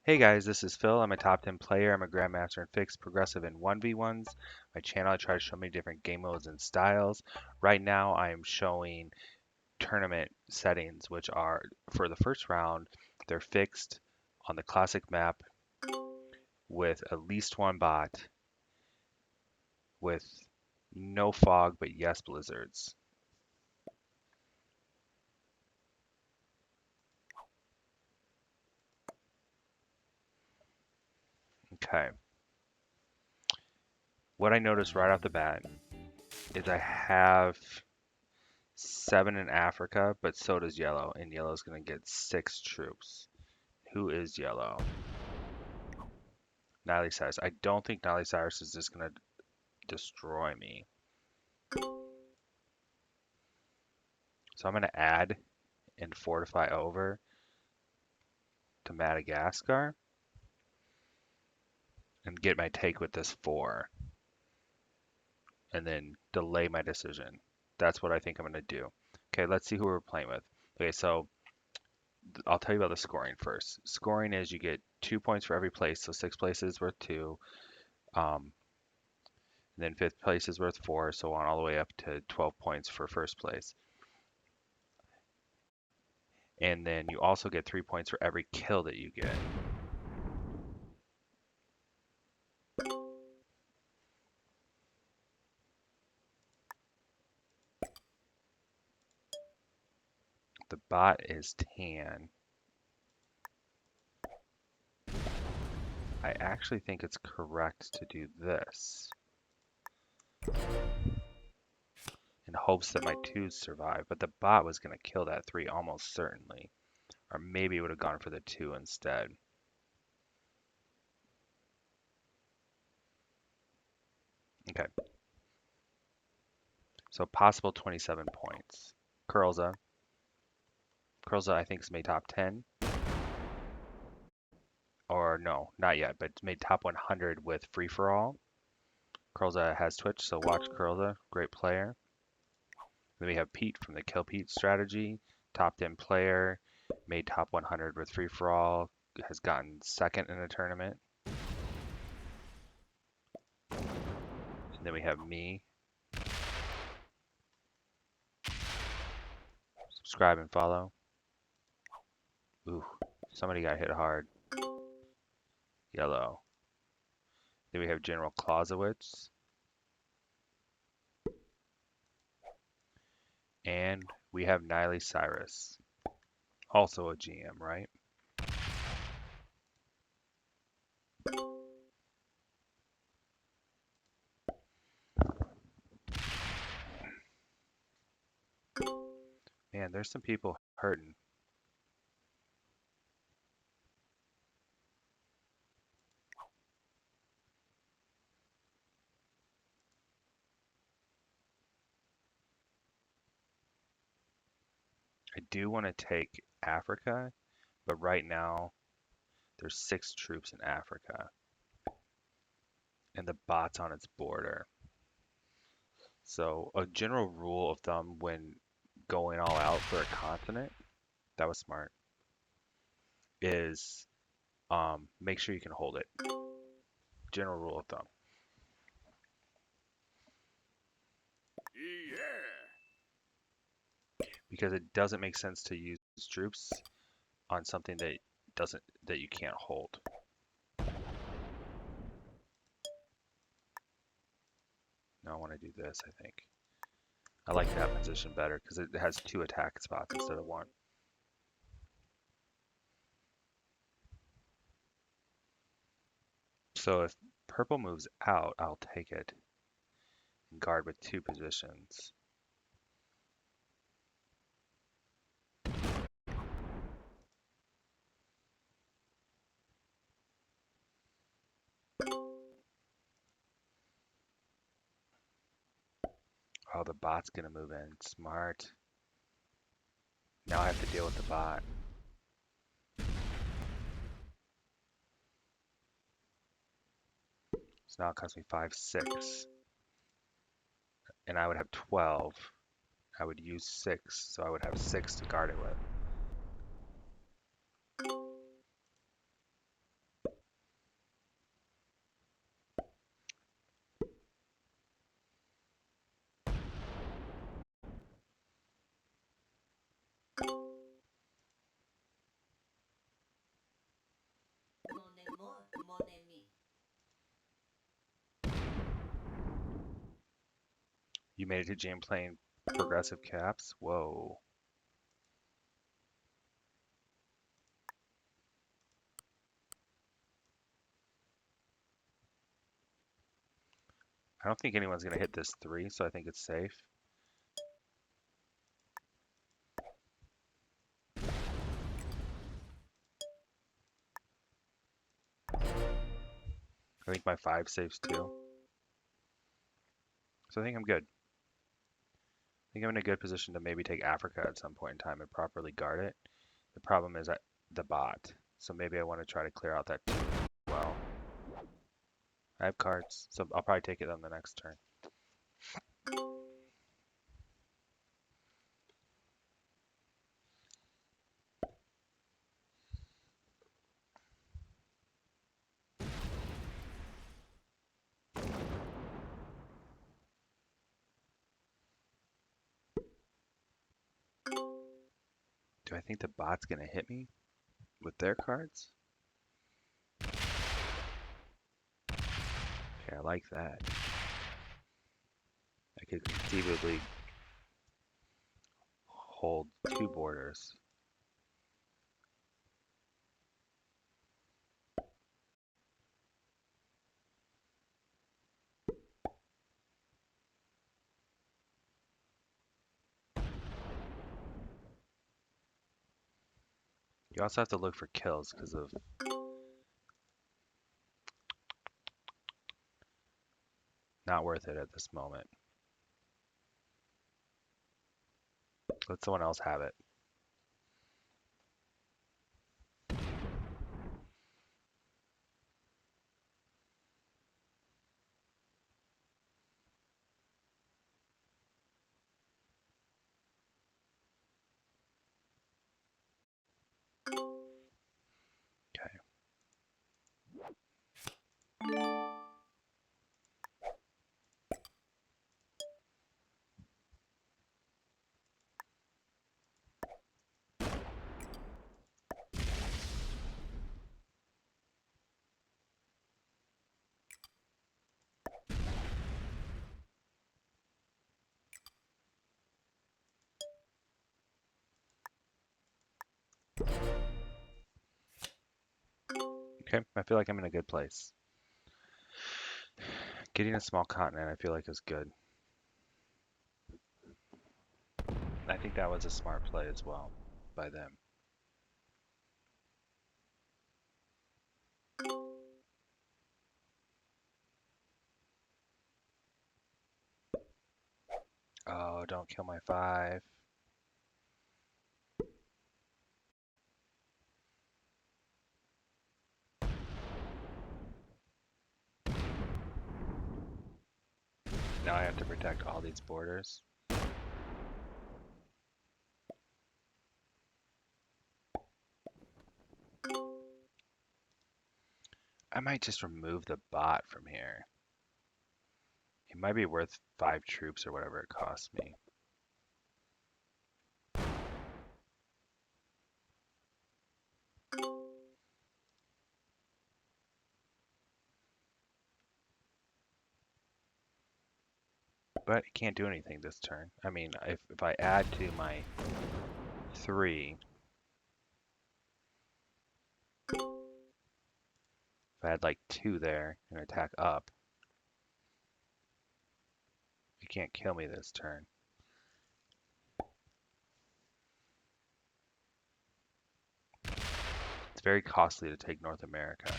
Hey guys, this is Phil. I'm a top 10 player. I'm a grandmaster in fixed, progressive, and 1v1s. My channel, I try to show many different game modes and styles. Right now, I am showing tournament settings, which are for the first round, they're fixed on the classic map with at least one bot, with no fog, but yes blizzards. Okay. What I noticed right off the bat is I have 7 in Africa, but so does yellow, and yellow's going to get 6 troops. Who is yellow? Niley Cyrus. I don't think Niley Cyrus is just going to destroy me. So I'm going to add and fortify over to Madagascar and get my take with this 4 and then delay my decision. That's what I think I'm going to do. Okay, let's see who we're playing with. Okay, so I'll tell you about the scoring first. Scoring is you get 2 points for every place, so 6 places worth 2. Um, and then 5th place is worth 4, so on all the way up to 12 points for first place. And then you also get 3 points for every kill that you get. The bot is tan. I actually think it's correct to do this in hopes that my 2s survive, but the bot was going to kill that 3 almost certainly. Or maybe it would have gone for the 2 instead. Okay. So possible 27 points. Curlza. Curlza I think is made top 10. Or no, not yet, but it's made top 100 with free for all. Curlza has Twitch, so watch Curlza. Great player. Then we have Pete from the Kill Pete strategy. Top 10 player. Made top 100 with free for all. Has gotten second in a tournament. And then we have me. Subscribe and follow. Ooh, somebody got hit hard. Yellow. Then we have General Clausewitz. And we have Niley Cyrus. Also a GM, right? Man, there's some people hurting. I do want to take Africa, but right now there's 6 troops in Africa. And the bot's on its border. So a general rule of thumb when going all out for a continent, that was smart, is make sure you can hold it. General rule of thumb. Because it doesn't make sense to use troops on something that you can't hold. Now I want to do this, I think. I like that position better because it has 2 attack spots instead of 1. So if purple moves out, I'll take it and guard with 2 positions. Oh, the bot's gonna move in. Smart. Now I have to deal with the bot. So now it costs me 5, 6. And I would have 12. I would use 6, so I would have 6 to guard it with. You made it to jam playing progressive caps? Whoa. I don't think anyone's going to hit this 3, so I think it's safe. I think my 5 saves too. So I think I'm good. I think I'm in a good position to maybe take Africa at some point in time and properly guard it. The problem is the bot. So maybe I want to try to clear out that 2 as well. I have cards, so I'll probably take it on the next turn. Do I think the bot's going to hit me with their cards? Okay, I like that. I could conceivably hold 2 borders. You also have to look for kills because of not worth it at this moment. Let someone else have it. Okay. Okay, I feel like I'm in a good place. Getting a small continent I feel like is good. I think that was a smart play as well by them. Oh, don't kill my 5. Now I have to protect all these borders. I might just remove the bot from here. It might be worth 5 troops or whatever it costs me. But it can't do anything this turn. I mean, if I add to my 3, if I had like 2 there and attack up, it can't kill me this turn. It's very costly to take North America.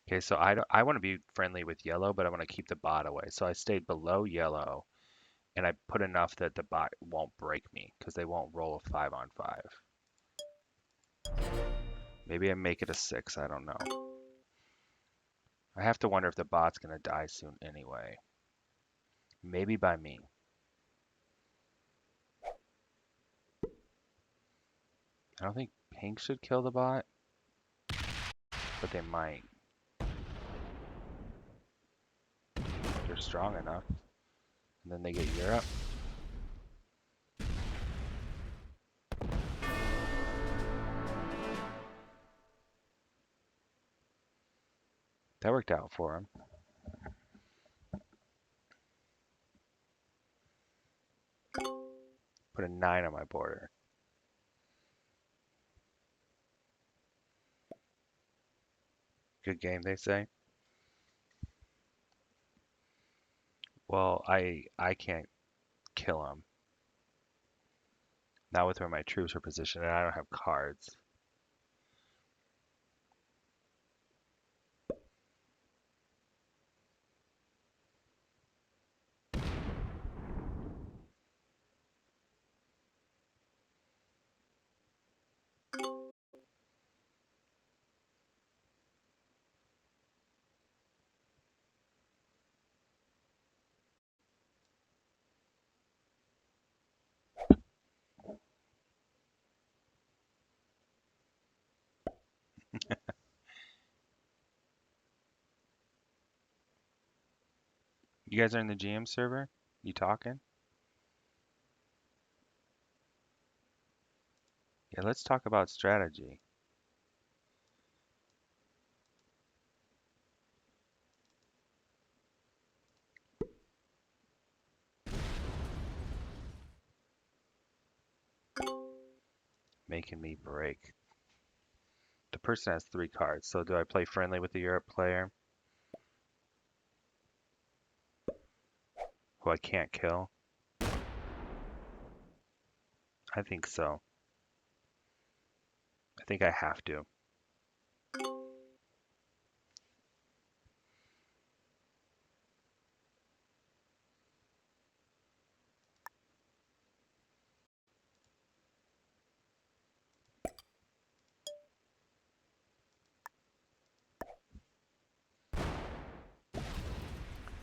Okay, so I want to be friendly with yellow, but I want to keep the bot away. So I stayed below yellow, and I put enough that the bot won't break me because they won't roll a 5 on 5. Maybe I make it a 6, I don't know. I have to wonder if the bot's going to die soon anyway. Maybe by me. I don't think pink should kill the bot. but they might. They're strong enough. And then they get Europe. That worked out for him. Put a 9 on my border. Good game, they say. Well, I can't kill him. Not with where my troops are positioned, and I don't have cards. You guys are in the GM server? You talking? Yeah, let's talk about strategy. Making me break. The person has 3 cards, so do I play friendly with the Europe player? Who I can't kill? I think so. I think I have to.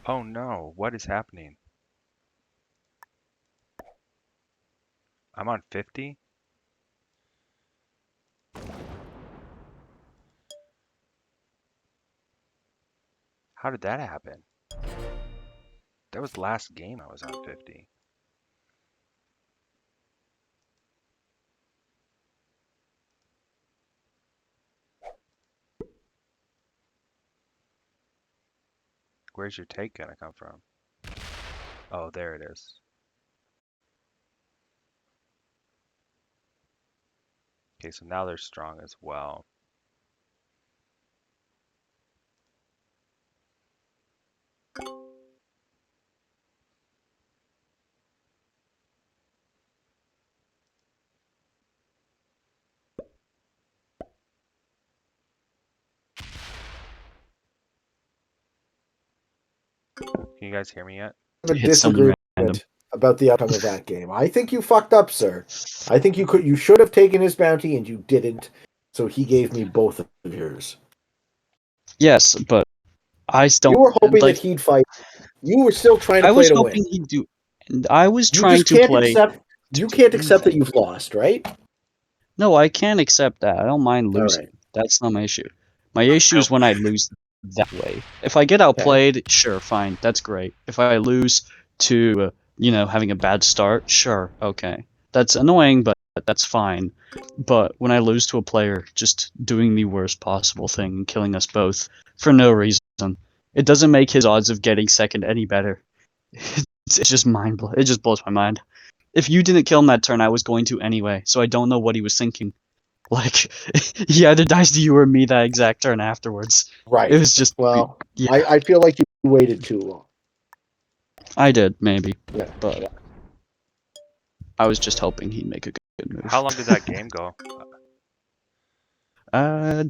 Oh no, what is happening? I'm on 50? How did that happen? That was last game I was on 50. Where's your take gonna come from? Oh, there it is. Okay, so now they're strong as well. Can you guys hear me yet? A Hit someone random. disagreement about the outcome of that game. I think you fucked up, sir. I think you should have taken his bounty and you didn't. So he gave me both of yours. Yes, but I still You were hoping like. that he'd fight. You were still trying to I play was to hoping win. he'd do, and I was You trying just to can't play. accept. You can't accept that you've lost, right? No, I can accept that. I don't mind All losing. right. That's not my issue. My issue is when I lose that way. If I get outplayed, sure, fine, that's great. If I lose to, having a bad start, sure, okay. That's annoying, but that's fine. But when I lose to a player just doing the worst possible thing and killing us both for no reason, it doesn't make his odds of getting second any better. It's just it just blows my mind. If you didn't kill him that turn, I was going to anyway, so I don't know what he was thinking. Like, he either dies to you or me that exact turn afterwards. Right. It was just, Well, yeah, I feel like you waited too long. I did, maybe. Yeah. But I was just hoping he'd make a good move. How long did that game go?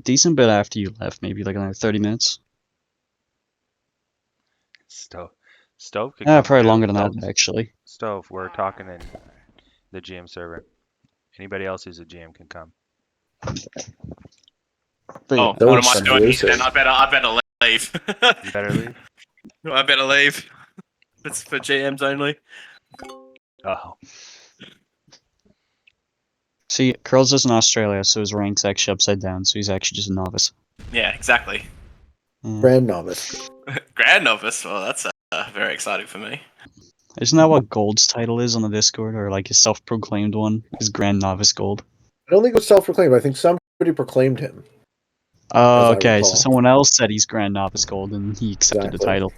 Decent bit after you left, maybe like another 30 minutes. Stove could come Probably too. longer than that, actually. Stove, we're talking in the GM server. Anybody else who's a GM can come. But Oh, yeah, what am I Those doing here voices. then? I better leave. You better leave. I better leave. It's for GMs only. Oh, see, Curls is in Australia, so his rank's actually upside down, so he's actually just a novice. Yeah, exactly. Grand novice. Grand novice. Well, that's very exciting for me. Isn't that what Gold's title is on the Discord, or like his self-proclaimed one? Is Grand Novice Gold? I don't think it was self-proclaimed. I think somebody proclaimed him, as Oh, I okay. So recall. someone else said he's Grand Novice Gold, and he accepted the Exactly. title.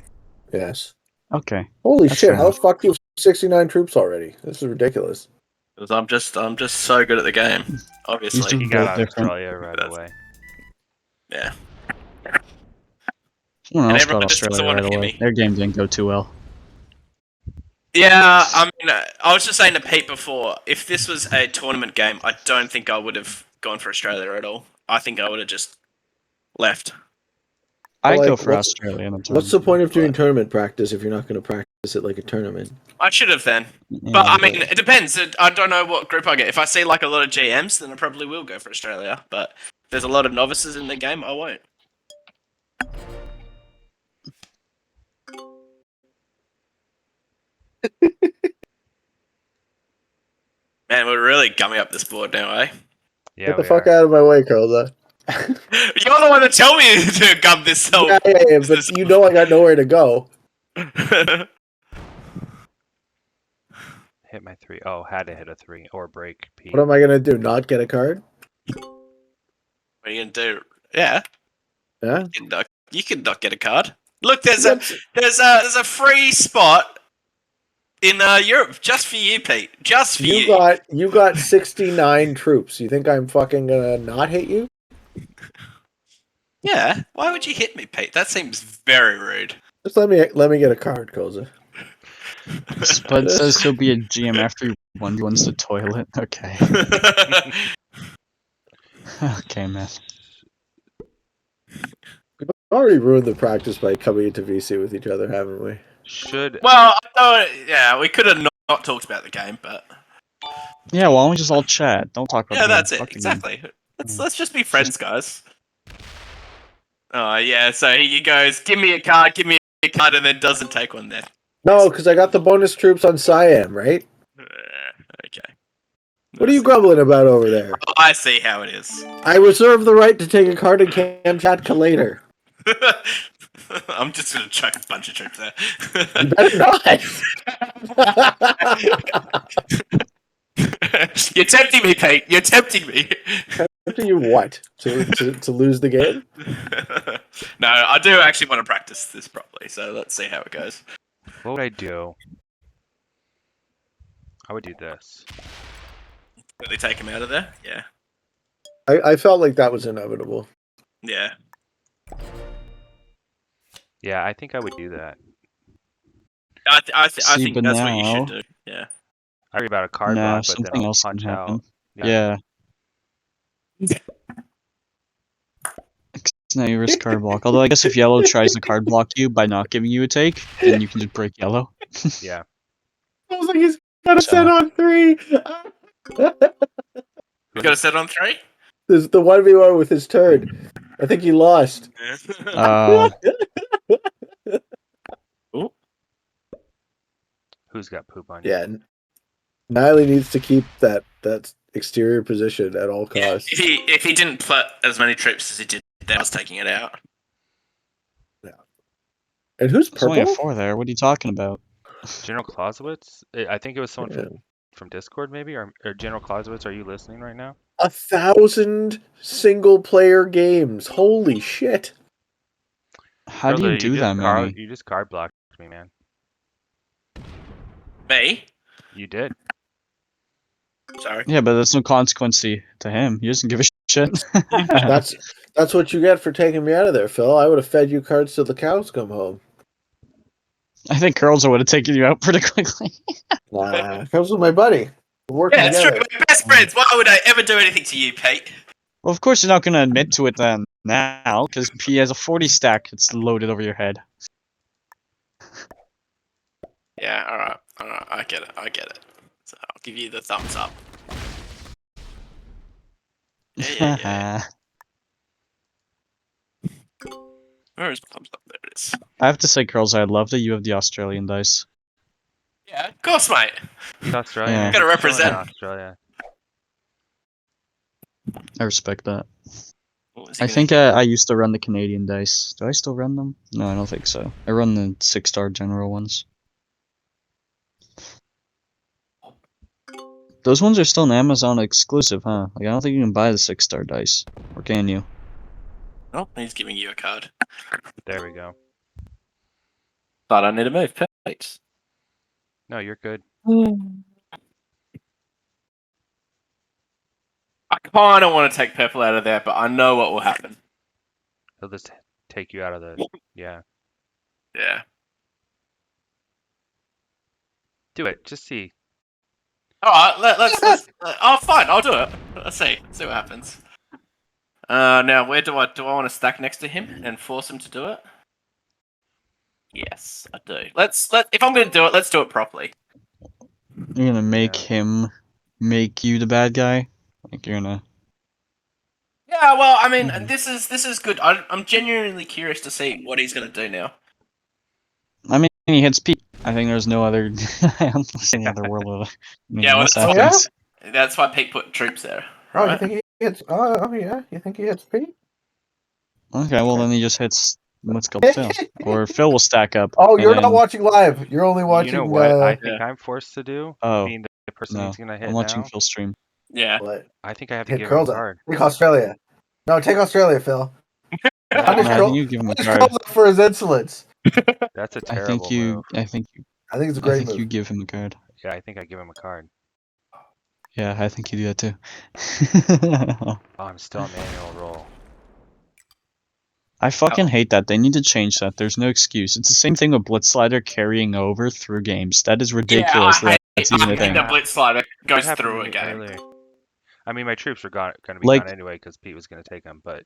Yes. Okay. Holy That's shit! fair How enough. fucked you have 69 troops already? This is ridiculous. Because I'm just so good at the game. He's Obviously. He just got built different. Australia right That's- away. Yeah. Someone And else everyone got just doesn't Australia want right to hit away. me. Their game didn't go too well. Yeah, I mean, I was just saying to Pete before, if this was a tournament game, I don't think I would have gone for Australia at all. I think I would have just left. I'd Like, go for Australia in the What's the tournament. point of doing tournament practice if you're not going to practice it like a tournament? I should have then. Yeah, But I mean, it depends. I don't know what group I get. If I see like a lot of GMs, then I probably will go for Australia. But if there's a lot of novices in the game, I won't. Man, we're really gumming up this board now, eh? Yeah, Get the we fuck are. out of my way, Carla. You're the one that tell me to gum this self. Yeah, but you know I got nowhere to go. Hit my 3. Oh, had to hit a 3 or break Pete. What am I going to do? Not get a card? What are you gonna do? Yeah, Yeah? you can not get a card. Look, there's a free spot in Europe just for you, Pete. Just for you. You got 69 troops. You think I'm fucking gonna not hit you? Yeah. Why would you hit me, Pete? That seems very rude. Just let me get a card, Koza. Spud says he'll be a GM after he runs the toilet. Okay. Okay, man. We've already ruined the practice by coming into VC with each other, haven't we? Should Well, yeah, we could have not talked about the game, but Yeah, why don't we just all chat? Don't talk about yeah, the game. that's it. Fuck the game. Exactly. Let's just be friends, guys. Oh yeah. So he goes, give me a card, and then doesn't take one then. No, because I got the bonus troops on Siam, right? Okay. What are you grumbling about over there? Oh, I see how it is. I reserve the right to take a card in Kamchatka later. I'm just gonna chuck a bunch of troops there. You better not. You're tempting me, Pete. You're tempting me. Tempting you what? To lose the game? No, I do actually want to practice this properly, so let's see how it goes. what would I do? I would do this. Really take him out of there? Yeah. I felt like that was inevitable. Yeah. Yeah, I think I would do that. I See, think but that's what you now- should do. Yeah. I worry about a card Nah, block, but then something I'll else can punch happen. out. Yeah. Now you risk card block. Although I guess if yellow tries to card block you by not giving you a take, then you can just break yellow. Yeah. I was like, he's got a set on 3. You got a set on 3? There's the 1v1 with his turn. I think he lost. Ooh. Who's got poop on you? Yeah. Niley needs to keep that exterior position at all Yeah, costs. if he didn't put as many troops as he did, then I was taking it out. And who's There's only a purple? 4 there. What are you talking about? General Clausewitz? I think it was someone Yeah. from Discord, maybe? Or General Clausewitz, are you listening right now? 1,000 single-player games. Holy shit. How do you do that many? You just card blocked me, man. Me? You did. Sorry. Yeah, but there's no consequence to him. He doesn't give a shit. That's what you get for taking me out of there, Phil. I would have fed you cards till the cows come home. I think Curls would have taken you out pretty quickly. Nah, comes with my buddy. We're working Yeah, it's together. true. We're best friends. Why would I ever do anything to you, Pete? Well, of course you're not going to admit to it then now, because P has a 40 stack that's loaded over your head. Yeah, alright. I get it. So I'll give you the thumbs up. Yeah. Where is my thumbs up? There it is. I have to say, Curls, I love that you have the Australian dice. Yeah, of course, mate. He's Australian. Yeah. man. Gotta He's chilling in represent. Australia. I respect that. What is he I gonna think do? I used to run the Canadian dice. Do I still run them? No, I don't think so. I run the 6-star general ones. Those ones are still an Amazon exclusive, huh? Like, I don't think you can buy the 6-star dice. Or can you? Oh, he's giving you a card. There we go. But I need to move. Perfect. No, you're good. I kind of want to take purple out of there, but I know what will happen. He'll just take you out of the. Yeah. Yeah. Do it. Just see. All right. Let's. Oh, fine. I'll do it. Let's see. See what happens. Now where do I want to stack next to him and force him to do it? Yes, I do. If I'm going to do it, let's do it properly. You're gonna make Yeah. him make you the bad guy? Like, you're gonna... Yeah. Well, I mean, Mhm. this is good. I'm genuinely curious to see what he's going to do now. I mean, he hits Pete. I think there's no other... I don't see any other world where... I mean, Yeah, well, this Oh, yeah? happens. That's why Pete put troops there, Oh, you right? think he hits? Oh, yeah. You think he hits Pete? Okay, well then he just hits what's called Phil. Or Phil will stack up. Oh, and you're not then... watching live. You're only watching. You know what I Yeah. think I'm forced to do? Oh, Being the person no. he's gonna hit I'm watching now. Phil's stream. Yeah. What? I think I have to Hit give him a curls up. card. Take Australia. No, take Australia, Phil. Punish No, I think you give him a card. Curls up for his insolence. That's a I think terrible move. I think it's a I great think move. you give him a card. Yeah, I think I give him a card. Yeah, I think you do that too. Oh, I'm still on manual roll. I fucking hate that. They need to change that. There's no excuse. It's the same thing with Blitz Slider carrying over through games. That is ridiculous. Yeah, That's even a thing. the blitz slider That goes happened through to a me game. earlier. I mean, my troops were gonna be Like- gone anyway because Pete was gonna take them. But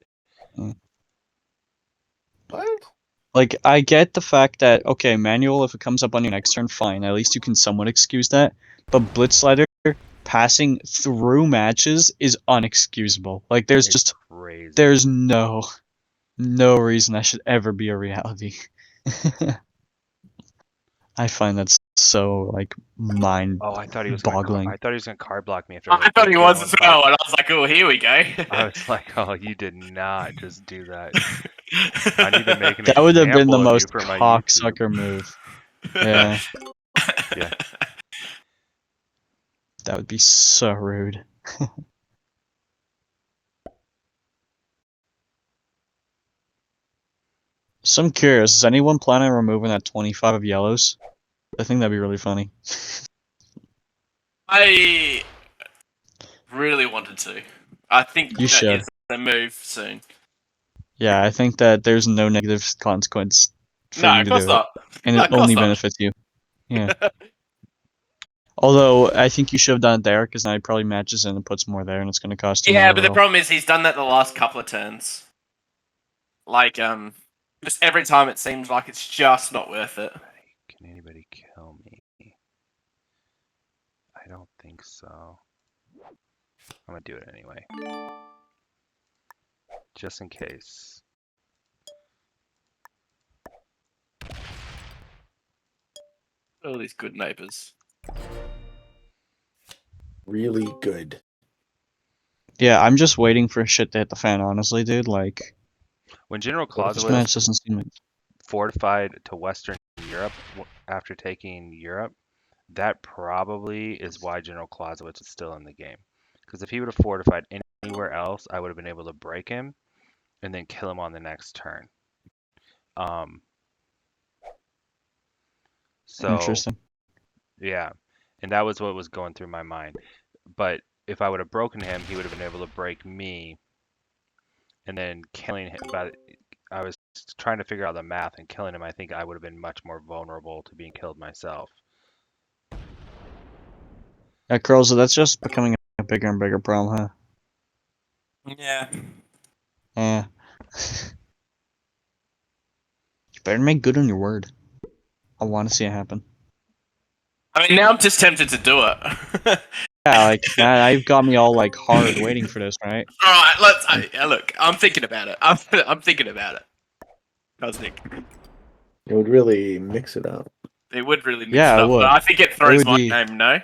What? Like, I get the fact that, okay, manual, if it comes up on your next turn, fine. At least you can somewhat excuse that. But Blitz Slider passing through matches is unexcusable. Like, there's it's just, crazy. there's no reason that should ever be a reality. I find that so, like, mind-boggling. Oh, I thought he was gonna card block me after. I thought he was as well, and I was like, "Oh, here we go." I was like, "Oh, you did not just do that." I need to make an That would have been the example of you most for my YouTube. cocksucker move. Yeah. Yeah. That would be so rude. So I'm curious, is anyone planning on removing that 25 of yellows? I think that'd be really funny. I really wanted to. I think You that should. is the move soon. Yeah, I think that there's no negative consequence for No, you of to course do it. not. And No, it of course only not. benefits you. Yeah. Although, I think you should have done it there, because now he probably matches and it puts more there, and it's going to cost you more Yeah, but the overall. problem is he's done that the last couple of turns. Like, just every time it seems like it's just not worth it. Can anybody kill me? I don't think so. I'm gonna do it anyway, just in case. All these good neighbors. Really good. Yeah, I'm just waiting for shit to hit the fan, honestly, dude. Like, When General What if this it's match Clausewitz doesn't seem like... fortified to Western Europe after taking Europe, that probably is why General Clausewitz is still in the game. Because if he would have fortified anywhere else, I would have been able to break him and then kill him on the next turn. So Interesting. yeah, and that was what was going through my mind. But if I would have broken him, he would have been able to break me, and then killing him. But I was trying to figure out the math, and killing him, I think I would have been much more vulnerable to being killed myself. Yeah, Curls, that's just becoming a bigger and bigger problem, huh? Yeah. Yeah. You better make good on your word. I want to see it happen. I mean, now I'm just tempted to do it. Yeah, like, now you've got me all, like, hard waiting for this, right? Alright, look, I'm thinking about it. I'm thinking about it. Cosmic. It would really mix it up. It would really mix Yeah, it it up, would. but I think it throws would my be- name, no?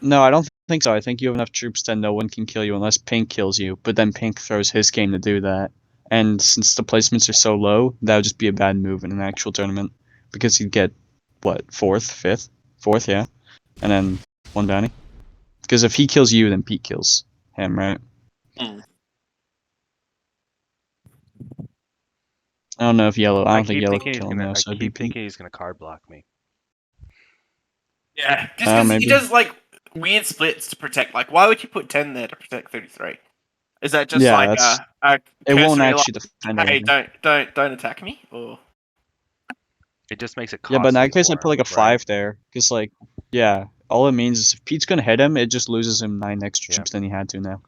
No, I don't think so. I think you have enough troops that no one can kill you unless Pink kills you. But then Pink throws his game to do that. And since the placements are so low, that would just be a bad move in an actual tournament. Because he'd get, what, 4th, 5th? 4th, yeah. And then 1 bounty. Because if he kills you, then Pete kills him, right? Hmm. I don't know if yellow. I I don't think keep yellow thinking can he's kill him gonna. though. I So it'd be keep Pink. thinking he's gonna card block me. Yeah, just because he Maybe. does like weird splits to protect. Like, why would you put 10 there to protect 33? Is that just Yeah, like that's. a It won't cursory, actually defend like, hey, anything. don't attack me? Or It just makes it Yeah, but in costly that case, I for put him, like a right? 5 there. Because, like, yeah, all it means is if Pete's gonna hit him, it just loses him 9 extra Yeah. troops than he had to now.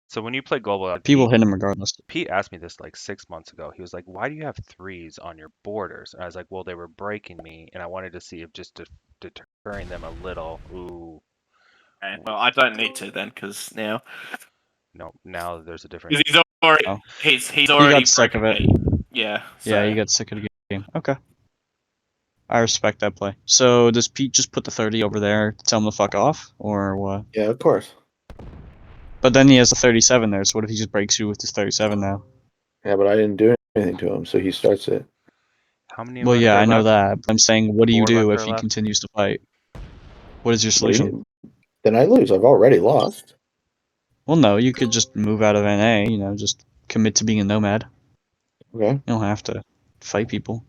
So when you play global, People hit him regardless. Pete asked me this like 6 months ago. He was like, "Why do you have threes on your borders?" And I was like, "Well, they were breaking me, and I wanted to see if just deterring them a little." Ooh, okay, well, I don't need to then, because now no, now there's a different. he's already Oh. he's He already got sick of broken it. me. Yeah, so Yeah, he got sick of the game. Okay. I respect that play. So does Pete just put the 30 over there to tell him to fuck off? Or what? Yeah, of course. But then he has a 37 there, so what if he just breaks you with his 37 now? Yeah, but I didn't do anything to him, so he starts it. How many Well, left yeah, are I know left? that. But I'm saying, what do you 4 do left if are he left. continues to fight? What is your What do you solution? mean? Then I lose. I've already lost. Well, no, you could just move out of NA, just commit to being a nomad. Okay. You don't have to fight people.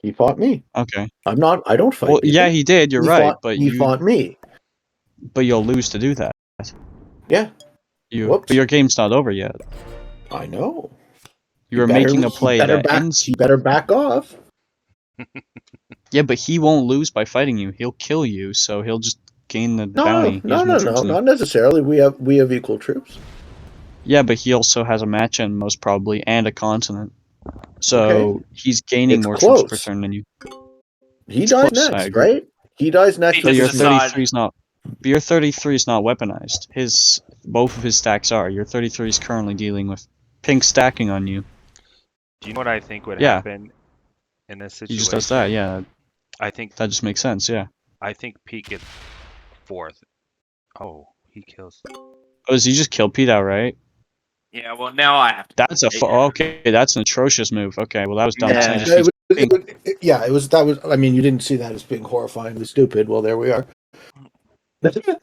He fought me. Okay. I don't fight Well, people. yeah, he did, you're right, but he fought me. but you'll lose to do that. Yeah. But Whoops. your game's not over yet. I know. You are making a play that back, ends. He better back off. Yeah, but he won't lose by fighting you. He'll kill you, so he'll just gain the bounty. He has more troops than you. Not necessarily. We have equal troops. Yeah, but he also has a match end, most probably, and a continent. So Okay. he's gaining It's more troops per close. turn than you. He It's dies close, I next, agree. right? He dies next. He But just your with his- decide- 33 is not. But your 33 is not weaponized. Both of his stacks are. Your 33 is currently dealing with Pink stacking on you. Do you know what I think would Yeah. happen in this He situation? just does that. Yeah, I think that just makes sense. Yeah. Pete gets 4th. Oh, he kills. Oh, does he just kill Pete outright? yeah. Well, now I have to. That's okay. That's an atrocious move. Okay, well that was dumb. Yeah. So he just feeds Pink. it was. That was. I mean, you didn't see that as being horrifyingly stupid. Well, there we are.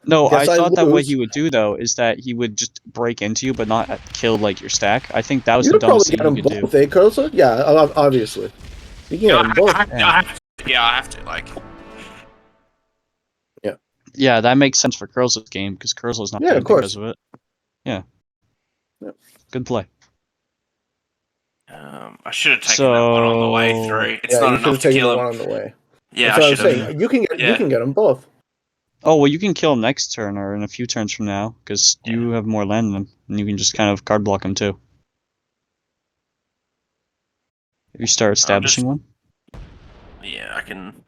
No, I Guess I thought that what lose. he would do though is that he would just break into you, but not kill like your stack. I think that was You the could probably dumbest thing get you them could do. both, eh, Kurza? Yeah, obviously. You can get them both. I have to. Like, Yeah, that makes sense for Curls' game because Curls is not Yeah, dead of course. because of it. Yeah. Yep. Good play. I should have taken that one on the way So- through. It's Yeah, not you should enough have to taken kill the him. one on the way. Yeah, That's what I I was should have. saying. You can Yeah. get them both. Oh well, you can kill him next turn or in a few turns from now because you have more land than him, and you can just kind of card block him too. If you start establishing one, Yeah, I can.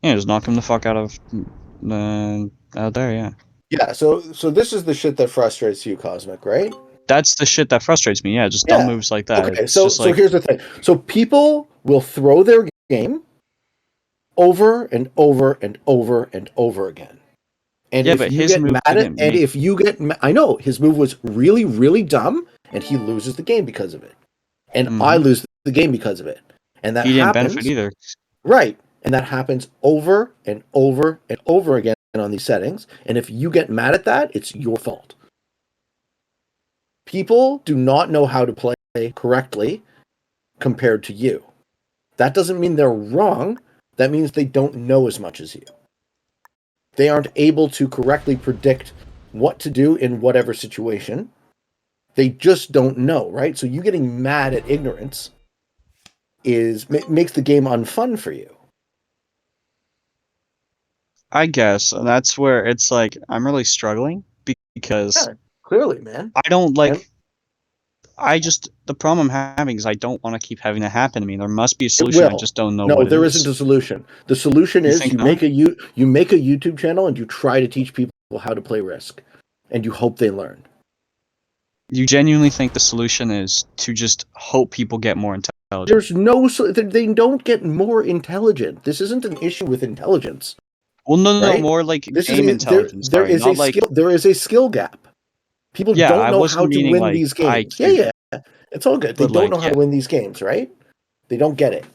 yeah, just knock him the fuck out of out there. Yeah, Yeah, so this is the shit that frustrates you, Cosmic, right? that's the shit that frustrates me. Yeah, just dumb Yeah. moves like that. Okay, It's so just like here's the thing. So people will throw their game over and over and over and over again. And Yeah, if but you his get move mad at didn't and make- if you get I know his move was really, really dumb, and he loses the game because of it. And I lose the game because of it. And that he didn't happens. benefit either. Right. And that happens over and over and over again on these settings. And if you get mad at that, it's your fault. People do not know how to play correctly compared to you. That doesn't mean they're wrong. That means they don't know as much as you. They aren't able to correctly predict what to do in whatever situation. They just don't know, right? So you getting mad at ignorance makes the game unfun for you. I guess, and that's where it's like I'm really struggling because Yeah, clearly, man. I don't like. And- The problem I'm having is I don't want to keep having that happen to me. There must be a solution. I will. just don't know No, what there it is. isn't a solution. The solution You is think you not? make a YouTube channel and you try to teach people how to play Risk, and you hope they learn. You genuinely think the solution is to just hope people get more intelligent? They don't get more intelligent. This isn't an issue with intelligence. Well, no, right? more like This game is intelligence. there Sorry, is a not like skill there is a skill gap. People yeah. don't I know how wasn't to meaning win like these games. IQ, Yeah. It's all good. They but don't know like how yeah. to win these games, right? They don't get it.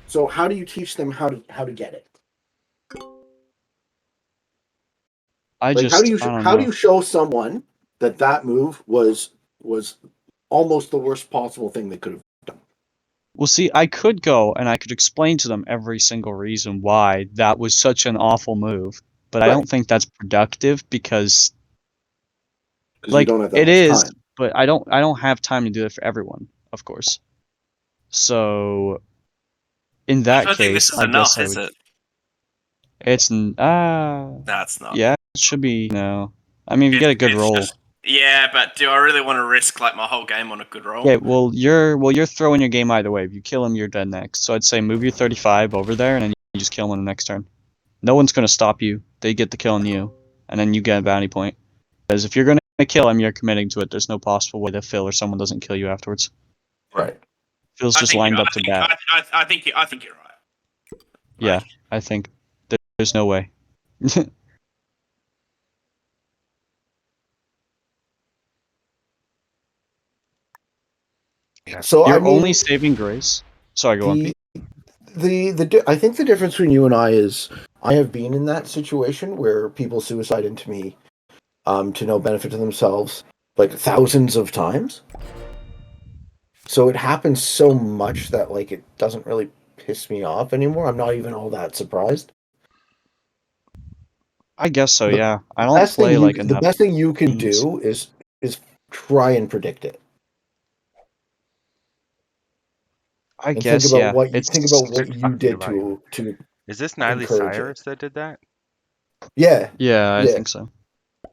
So how do you teach them how to get it? I Like just I don't how do know. you show someone that move was almost the worst possible thing they could have done? Well, see, I could go and I could explain to them every single reason why that was such an awful move, but I Right. don't think that's productive because Because you like don't have that it much is, time. but I don't have time to do it for everyone, of course. So in I that don't think this case, is I guess enough, I is would. it? That's not. Yeah, it should be no. I mean, if you get a good It's roll. just. Yeah, but do I really want to risk like my whole game on a good roll? Yeah, well you're throwing your game either way. If you kill him, you're dead next. So I'd say move your 35 over there, and then you just kill him on the next turn. No one's gonna stop you. They get the kill on you, and then you get a bounty point. Because if you're gonna kill him, you're committing to it. There's no possible way that Phil or someone doesn't kill you afterwards. Right. Phil's I just think you. lined I up to think. bat. I think you're right. Yeah, Like, I think there's no way. Yeah. So I Your only mean saving grace. Sorry, go on, the Pete. I think the difference between you and I is I have been in that situation where people suicide into me to no benefit to themselves like thousands of times. So it happens so much that like it doesn't really piss me off anymore. I'm not even all that surprised. I guess so. The Yeah, I don't play like the enough best thing you can games. do is try and predict it I and think guess about yeah. what It's you Talking did about you. to Is this Niley encourage it. Cyrus that did that? Yeah, yeah. I yeah, think so.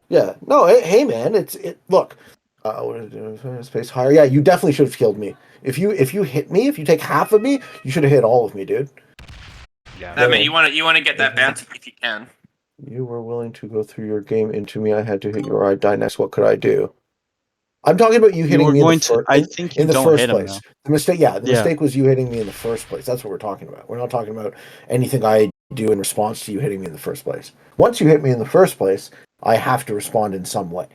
yeah. No, hey man, it. Look, what did I do? Space higher. Yeah, you definitely should have killed me. If you hit me, if you take half of me, you should have hit all of me, dude. Yeah. I mean, you want to get that bounty if you can. You were willing to go through your game into me. I had to hit you or I'd die next. What could I do? I'm talking about you You hitting were me going to. I think in you the don't first hit him place. though. The mistake, yeah, the Yeah. mistake was you hitting me in the first place. That's what we're talking about. We're not talking about anything I do in response to you hitting me in the first place. Once you hit me in the first place, I have to respond in some way.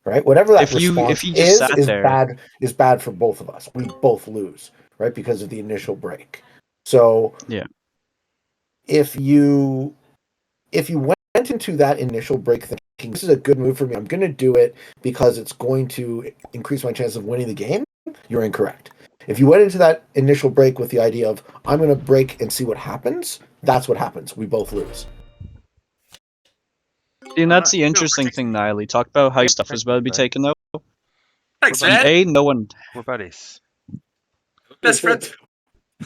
Right? Whatever that If response you just sat is there, bad for both of us. We both lose, right? Because of the initial break. So yeah. if you went into that initial break thinking this is a good move for me, I'm going to do it because it's going to increase my chance of winning the game, you're incorrect. If you went into that initial break with the idea of I'm going to break and see what happens, that's what happens. We both lose. See, and I'm that's not the sure interesting thing, Niley. Talk about how your stuff is about to be Right. taken though. Thanks, We're And man. no one. We're buddies. Best friends.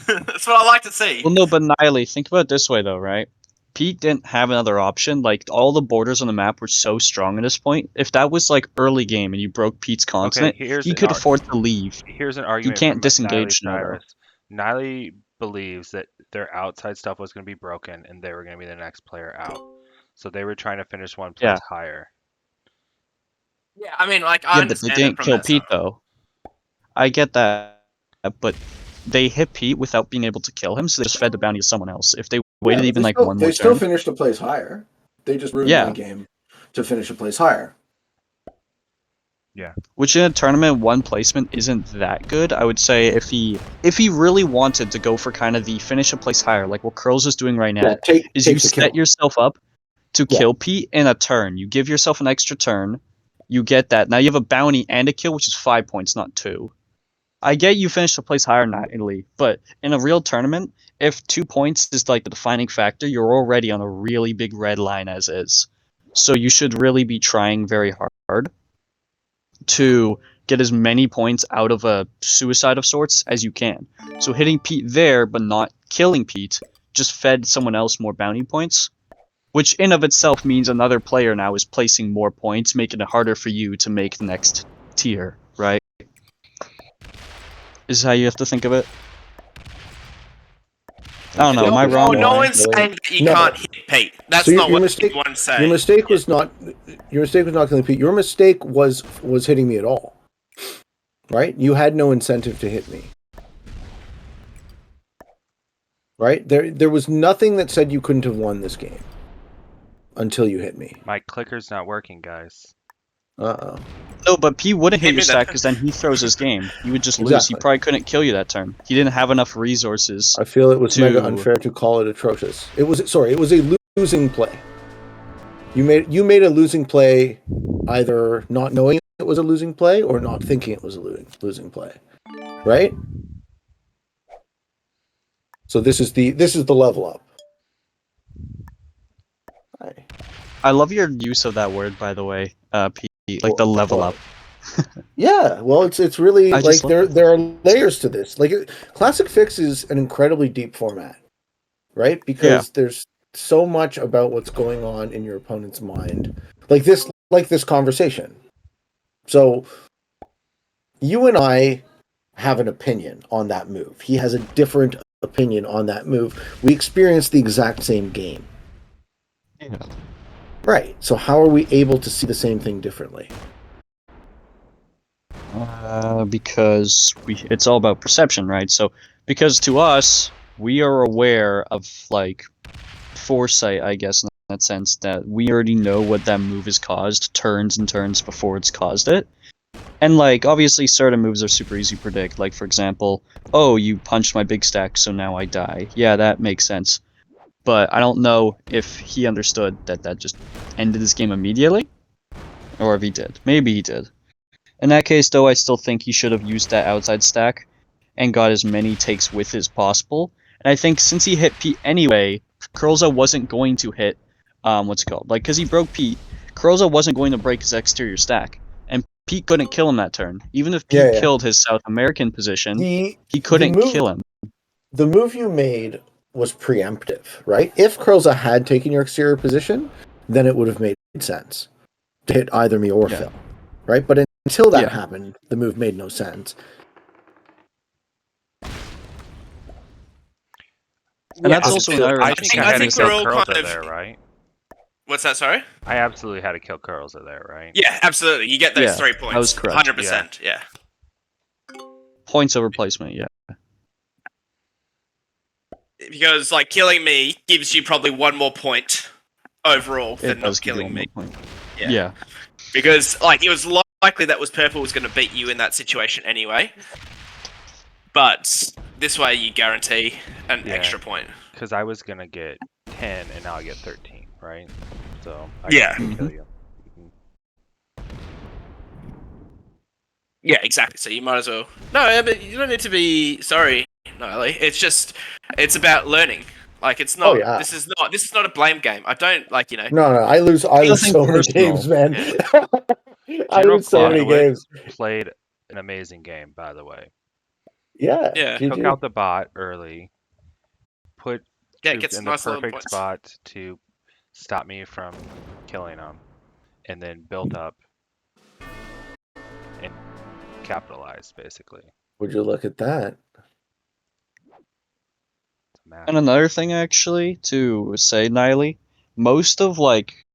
That's what I like to see. Well, no, but Niley, think about it this way though, right? Pete didn't have another option. Like all the borders on the map were so strong at this point. If that was like early game and you broke Pete's Okay, continent, he could afford to leave. here's an He argument can't from Niley disengage now though. Cyrus. Niley believes that their outside stuff was going to be broken and they were going to be the next player out. So they were trying to finish one place Yeah. higher. Yeah, I mean, like I Yeah, but they understand it didn't from kill that side. Pete though. I get that, but they hit Pete without being able to kill him, so they just fed the bounty to someone else. If they Yeah, waited but even like one they more still turn, finished a place higher. They just ruined my yeah. game to finish a place higher. Yeah. Which in a tournament, one placement isn't that good. I would say if he really wanted to go for kind of the finish a place higher, like what Curls is doing right now, Yeah, is you takes the set kill. yourself up to Yeah. kill Pete in a turn. You give yourself an extra turn. You get that. Now you have a bounty and a kill, which is 5 points, not 2. I get you finished a place higher in Italy, but in a real tournament, if 2 points is like the defining factor, you're already on a really big red line as is. So you should really be trying very hard to get as many points out of a suicide of sorts as you can. So hitting Pete there, but not killing Pete, just fed someone else more bounty points, which in of itself means another player now is placing more points, making it harder for you to make the next tier, right? Is how you have to think of it. I don't know. Am I wrong? No Why? one's saying that you No. can't hit Pete. That's So not your what mistake. anyone's saying. Your mistake was not killing Pete. Your mistake was hitting me at all. Right? You had no incentive to hit me. right? There was nothing that said you couldn't have won this game until you hit me. My clicker's not working, guys. Uh-oh. No, but P wouldn't hit Hit your me then. stack because then he throws his game. You would just lose. He Exactly. probably couldn't kill you that turn. He didn't have enough resources. I feel it was mega to- unfair to call it atrocious. It was a losing play. You made a losing play, either not knowing it was a losing play or not thinking it was a losing play, right? So this is the level up. Right. I love your use of that word, by the way, P. Like the level up. Yeah, well, it's really I like just love there are layers to this. Like Classic Fix is an incredibly deep format, right? Because there's so much about what's going on in your opponent's mind, like this conversation. So you and I have an opinion on that move. He has a different opinion on that move. We experience the exact same game. Yeah. Right. So how are we able to see the same thing differently? Because it's all about perception, right? So, because to us, we are aware of, like, foresight, I guess, in that sense, that we already know what that move has caused turns and turns before it's caused it. And, like, obviously certain moves are super easy to predict. Like, for example, oh, you punched my big stack, so now I die. Yeah, that makes sense. But I don't know if he understood that just ended his game immediately, or if he did. Maybe he did. In that case, though, I still think he should have used that outside stack and got as many takes with as possible. And I think since he hit Pete anyway, Curlza wasn't going to hit, what's it called? Like, because he broke Pete, Curlza wasn't going to break his exterior stack. And Pete couldn't kill him that turn. Even if Pete killed his South American position, he couldn't kill him. The move you made was preemptive, right? If Curlza had taken your exterior position, then it would have made sense to hit either me or Phil, right? But until that happened, the move made no sense. And that's also another. I think I had to kill Curlza kind of there, right? What's that? Sorry. I absolutely had to kill Curlza there, right? Yeah, absolutely. You get those 3 points. That was correct. 100%. Yeah. Points over placement. Yeah. Because like killing me gives you probably one more point overall than not killing me. Yeah. Because like it was likely that Purple was going to beat you in that situation anyway. But this way you guarantee an extra point. Because I was gonna get 10 and now I get 13, right? So I can kill you. Yeah, exactly. So you might as well. No, but you don't need to be sorry, Niley. It's about learning. Like it's not. This is not a blame game. I don't like No, I lose so many games, man. I lose so many games. Played an amazing game, by the way. Yeah. Took out the bot early. Put troops in the nice perfect spot to stop me from killing them, and then built up and capitalized, basically. Would you look at that? And another thing, actually, to say, Niley, most of, like,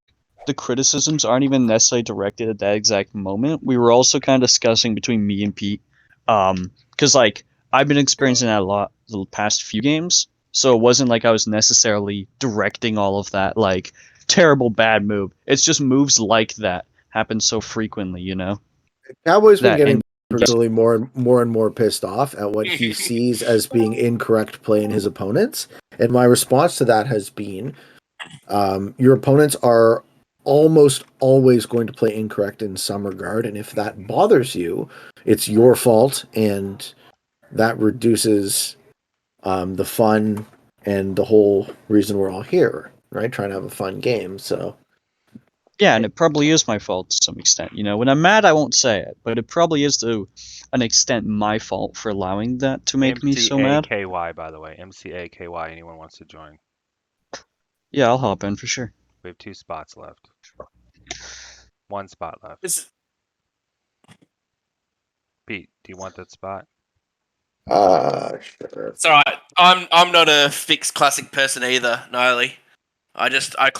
the criticisms aren't even necessarily directed at that exact moment. We were also kind of discussing between me and Pete, because, like, I've been experiencing that a lot the past few games, so it wasn't like I was necessarily directing all of that, like, terrible bad move. It's just moves like that happen so frequently, you know? Cowboy's been getting personally more and more pissed off at what he sees as being incorrect play in his opponents. And my response to that has been, your opponents are almost always going to play incorrect in some regard. And if that bothers you, it's your fault. And that reduces the fun and the whole reason we're all here, right? Trying to have a fun game. So yeah, and it probably is my fault to some extent. You know, when I'm mad, I won't say it, but it probably is to an extent my fault for allowing that to make me so mad. MCAKY, by the way. MCAKY, anyone wants to join? Yeah, I'll hop in for sure. We have 2 spots left. 1 spot left. Pete, do you want that spot? Sure. It's alright. I'm not a fixed classic person either, Niley. I